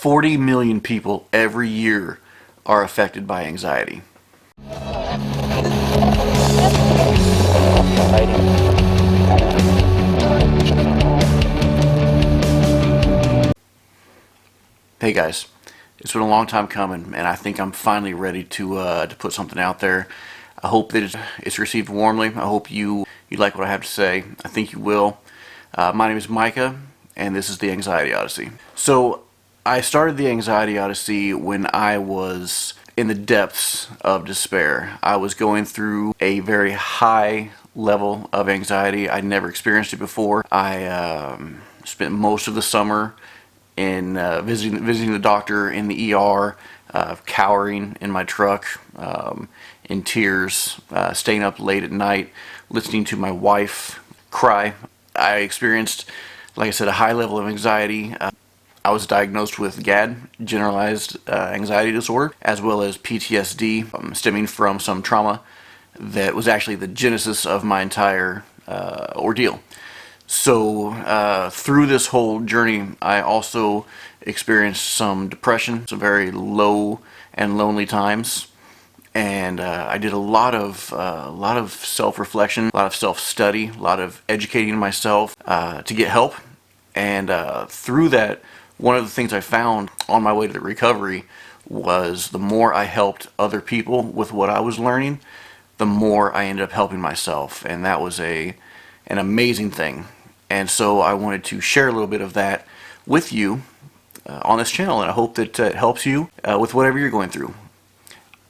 40 million people every year are affected by anxiety. Hey guys, it's been a long time coming, and I think I'm finally ready to put something out there. I hope that it's received warmly. I hope you like what I have to say. I think you will. My name is Micah, and this is the Anxiety Odyssey. So I started the Anxiety Odyssey when I was in the depths of despair. I was going through a very high level of anxiety. I'd never experienced it before. I spent most of the summer in visiting the doctor in the ER, cowering in my truck, in tears, staying up late at night, listening to my wife cry. I experienced, like I said, a high level of anxiety. I was diagnosed with GAD, generalized anxiety disorder, as well as PTSD, stemming from some trauma that was actually the genesis of my entire ordeal. So through this whole journey, I also experienced some depression, some very low and lonely times, and I did a lot of self-reflection, a lot of self-study, a lot of educating myself to get help. And through that, one of the things I found on my way to the recovery was the more I helped other people with what I was learning, the more I ended up helping myself, and that was an amazing thing. And so I wanted to share a little bit of that with you on this channel, and I hope that it helps you with whatever you're going through.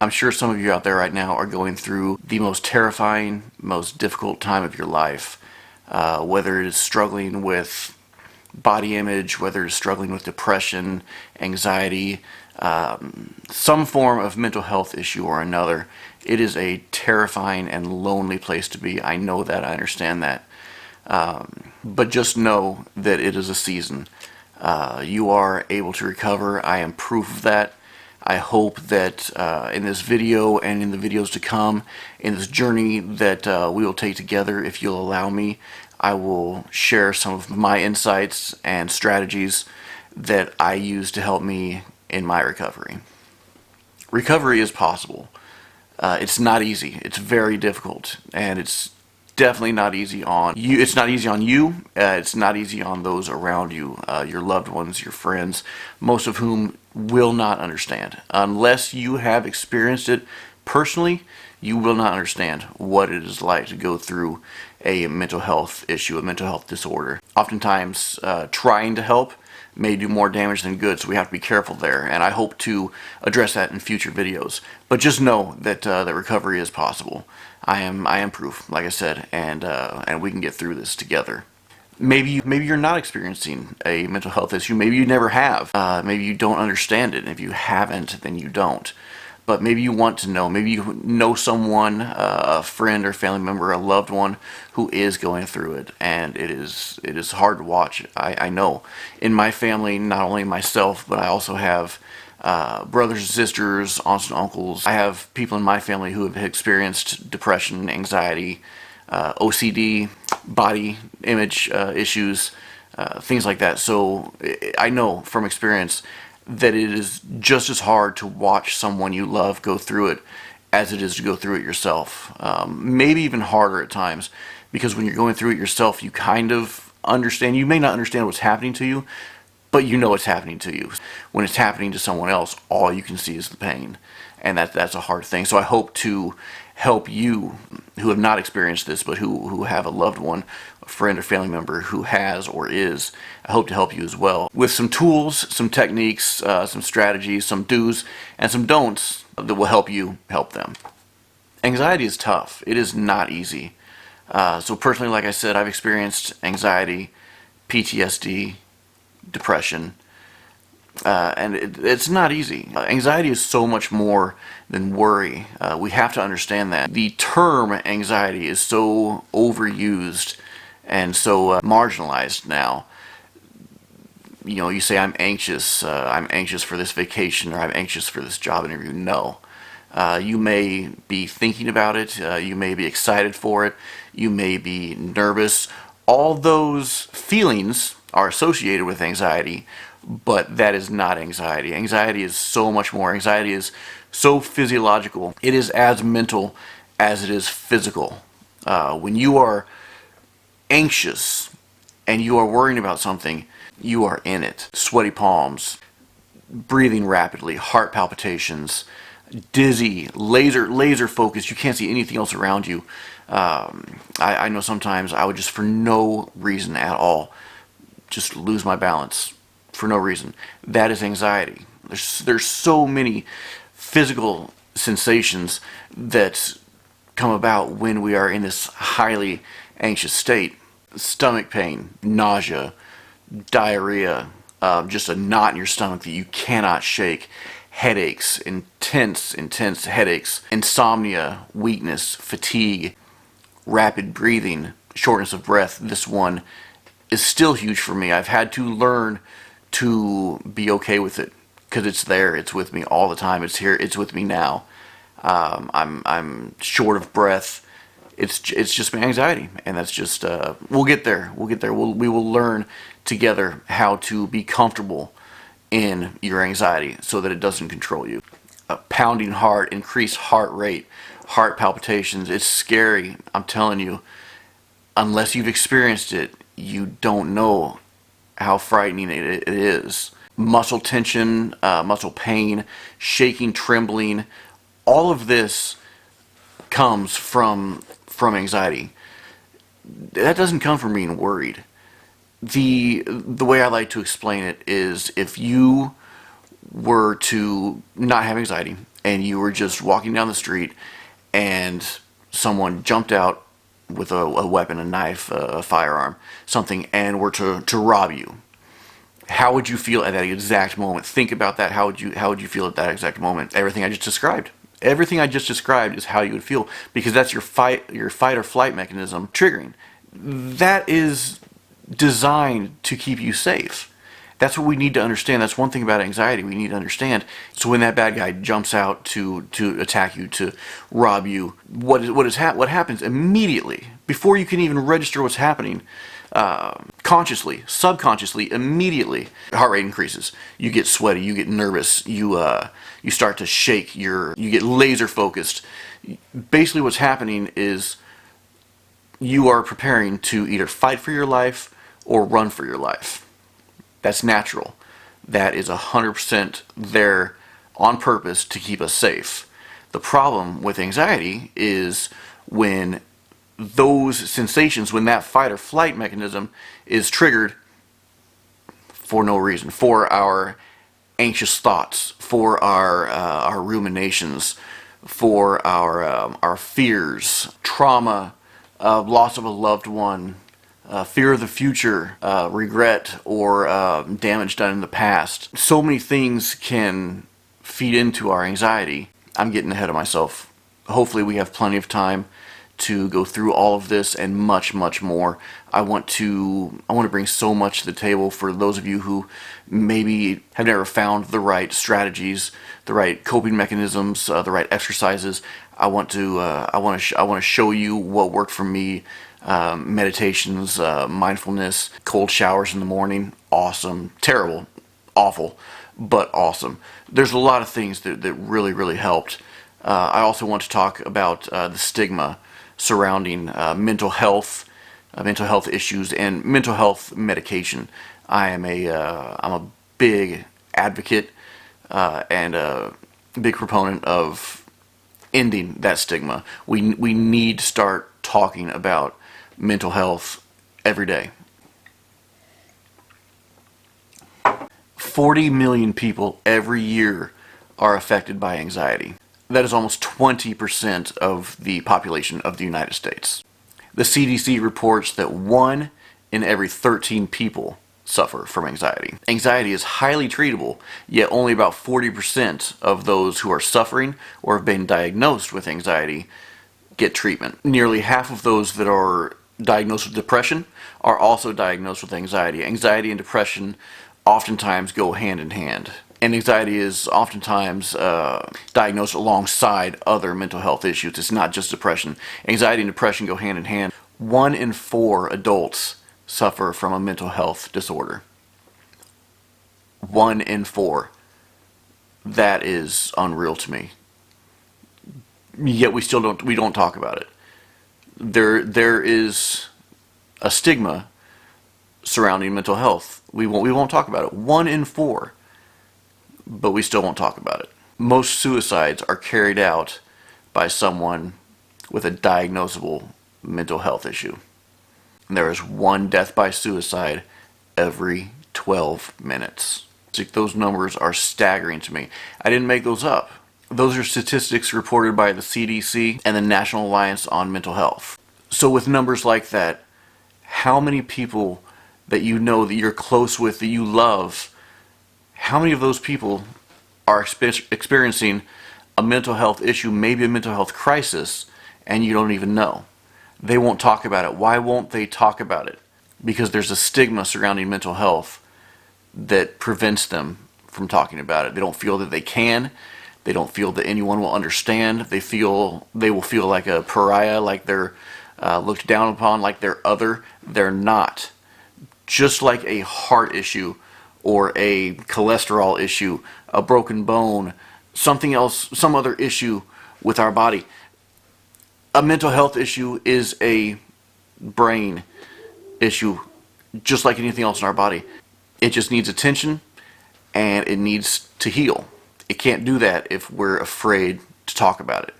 I'm sure some of you out there right now are going through the most terrifying, most difficult time of your life, whether it is struggling with body image, whether it's struggling with depression, anxiety, some form of mental health issue or another. It is a terrifying and lonely place to be. I know that. I understand that. But just know that it is a season. You are able to recover. I am proof of that. I hope that in this video and in the videos to come, in this journey that we will take together, if you'll allow me, I will share some of my insights and strategies that I use to help me in my recovery. Recovery is possible. It's not easy. It's very difficult, and it's definitely not easy on you. It's not easy on you. It's not easy on those around you, your loved ones, your friends, most of whom will not understand. Unless you have experienced it personally, you will not understand what it is like to go through a mental health issue, a mental health disorder. Oftentimes, trying to help may do more damage than good, so we have to be careful there, and I hope to address that in future videos. But just know that that recovery is possible. I am proof, like I said, and we can get through this together. Maybe you're not experiencing a mental health issue. Maybe you never have. Maybe you don't understand it, and if you haven't, then you don't. But maybe you want to know. Maybe you know someone, a friend or family member, a loved one who is going through it, and it is hard to watch. I know. In my family, not only myself, but I also have brothers and sisters, aunts and uncles. I have people in my family who have experienced depression, anxiety, OCD, body image issues, things like that. So I know from experience that it is just as hard to watch someone you love go through it as it is to go through it yourself. Maybe even harder at times, because when you're going through it yourself, you kind of understand. You may not understand what's happening to you, but you know it's happening to you. When it's happening to someone else, all you can see is the pain, and that's a hard thing. So I hope to help you who have not experienced this, but who have a loved one, a friend or family member who has or is. I hope to help you as well with some tools, some techniques, some strategies, some do's and some don'ts that will help you help them. Anxiety is tough. It is not easy. So personally, like I said, I've experienced anxiety, PTSD, depression, and it's not easy. Anxiety is so much more than worry. We have to understand that. The term anxiety is so overused and so marginalized now. You know, you say, I'm anxious for this vacation, or I'm anxious for this job interview. No. You may be thinking about it, you may be excited for it, you may be nervous. All those feelings are associated with anxiety, but that is not anxiety. Anxiety is so much more. Anxiety is so physiological. It is as mental as it is physical. When you are anxious and you are worrying about something, you are in it. Sweaty palms, breathing rapidly, heart palpitations, dizzy, laser focused. You can't see anything else around you. I know sometimes I would just, for no reason at all, just lose my balance for no reason. That is anxiety. There's so many physical sensations that come about when we are in this highly anxious state. Stomach pain, nausea, diarrhea, just a knot in your stomach that you cannot shake, headaches, intense headaches, insomnia, weakness, fatigue, rapid breathing, shortness of breath. This one is still huge for me. I've had to learn to be okay with it because it's there. It's with me all the time. It's here. It's with me now. I'm short of breath. It's just my anxiety, and that's just we'll get there. We will learn together how to be comfortable in your anxiety so that it doesn't control you. A pounding heart, increased heart rate, heart palpitations. It's scary. I'm telling you. Unless you've experienced it, you don't know how frightening it is. Muscle tension, muscle pain, shaking, trembling. All of this comes from anxiety. That doesn't come from being worried. The way I like to explain it is, if you were to not have anxiety and you were just walking down the street and someone jumped out with a weapon, a knife, a firearm, something, and were to rob you, how would you feel at that exact moment? Think about that. How would you feel at that exact moment? Everything I just described. Everything I just described is how you would feel, because that's your fight or flight mechanism triggering. That is designed to keep you safe. That's what we need to understand. That's one thing about anxiety we need to understand. So when that bad guy jumps out to attack you, to rob you, what happens immediately, before you can even register what's happening, consciously, subconsciously, immediately, heart rate increases. You get sweaty. You get nervous. You start to shake. You get laser focused. Basically, what's happening is you are preparing to either fight for your life or run for your life. That's natural. That is 100% there on purpose to keep us safe. The problem with anxiety is when those sensations, when that fight or flight mechanism is triggered for no reason, for our anxious thoughts, for our ruminations, for our fears, trauma, loss of a loved one, fear of the future, regret, or damage done in the past. So many things can feed into our anxiety. I'm getting ahead of myself. Hopefully we have plenty of time to go through all of this and much more. I want to bring so much to the table for those of you who maybe have never found the right strategies, the right coping mechanisms, the right exercises. I want to show you what worked for me. Meditations, mindfulness, cold showers in the morning, awesome. Terrible, awful, but awesome. There's a lot of things that really helped. I also want to talk about the stigma surrounding mental health issues, and mental health medication. I'm a big advocate and a big proponent of ending that stigma. We need to start talking about mental health every day. 40 million people every year are affected by anxiety. That is almost 20% of the population of the United States. The CDC reports that 1 in every 13 people suffer from anxiety. Anxiety is highly treatable, yet only about 40% of those who are suffering or have been diagnosed with anxiety get treatment. Nearly half of those that are diagnosed with depression are also diagnosed with anxiety. Anxiety and depression oftentimes go hand in hand. And anxiety is oftentimes diagnosed alongside other mental health issues. It's not just depression. Anxiety and depression go hand in hand. 1 in 4 adults suffer from a mental health disorder. 1 in 4. That is unreal to me. Yet we don't talk about it. There is a stigma surrounding mental health. We won't talk about it. 1 in 4, but we still won't talk about it. Most suicides are carried out by someone with a diagnosable mental health issue. And there is 1 death by suicide every 12 minutes. Those numbers are staggering to me. I didn't make those up. Those are statistics reported by the CDC and the National Alliance on Mental Health. So with numbers like that, how many people that you know, that you're close with, that you love, how many of those people are experiencing a mental health issue, maybe a mental health crisis, and you don't even know? They won't talk about it. Why won't they talk about it? Because there's a stigma surrounding mental health that prevents them from talking about it. They don't feel that they can. They don't feel that anyone will understand. They will feel like a pariah, like they're looked down upon, like they're other. They're not. Just like a heart issue or a cholesterol issue, a broken bone, something else, some other issue with our body. A mental health issue is a brain issue, just like anything else in our body. It just needs attention, and it needs to heal. It can't do that if we're afraid to talk about it.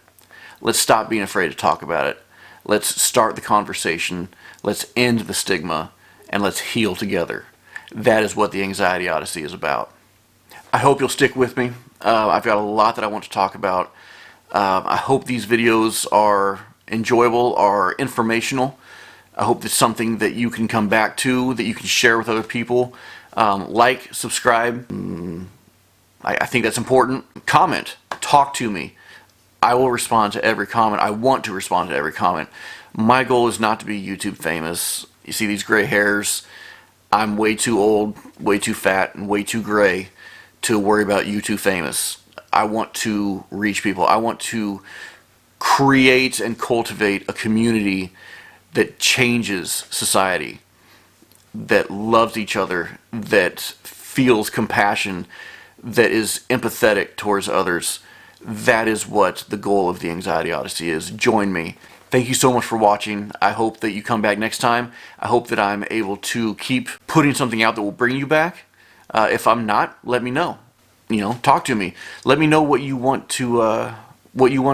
Let's stop being afraid to talk about it. Let's start the conversation. Let's end the stigma, and let's heal together. That is what the Anxiety Odyssey is about. I hope you'll stick with me. I've got a lot that I want to talk about. I hope these videos are enjoyable, are informational. I hope it's something that you can come back to, that you can share with other people. Like, subscribe. I think that's important. Comment. Talk to me. I will respond to every comment. I want to respond to every comment. My goal is not to be YouTube famous. You see these gray hairs? I'm way too old, way too fat, and way too gray to worry about YouTube famous. I want to reach people. I want to create and cultivate a community that changes society, that loves each other, that feels compassion, that is empathetic towards others. That is what the goal of the Anxiety Odyssey is. Join me. Thank you so much for watching. I hope that you come back next time. I hope that I'm able to keep putting something out that will bring you back. If I'm not, let me know. Talk to me. Let me know what you want to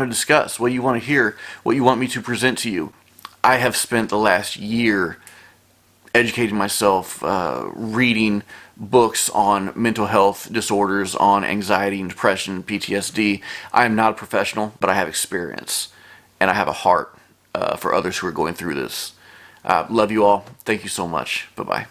discuss, what you want to hear, what you want me to present to you. I have spent the last year educating myself, reading books on mental health disorders, on anxiety and depression, PTSD. I am not a professional, but I have experience, and I have a heart for others who are going through this. Love you all. Thank you so much. Bye-bye.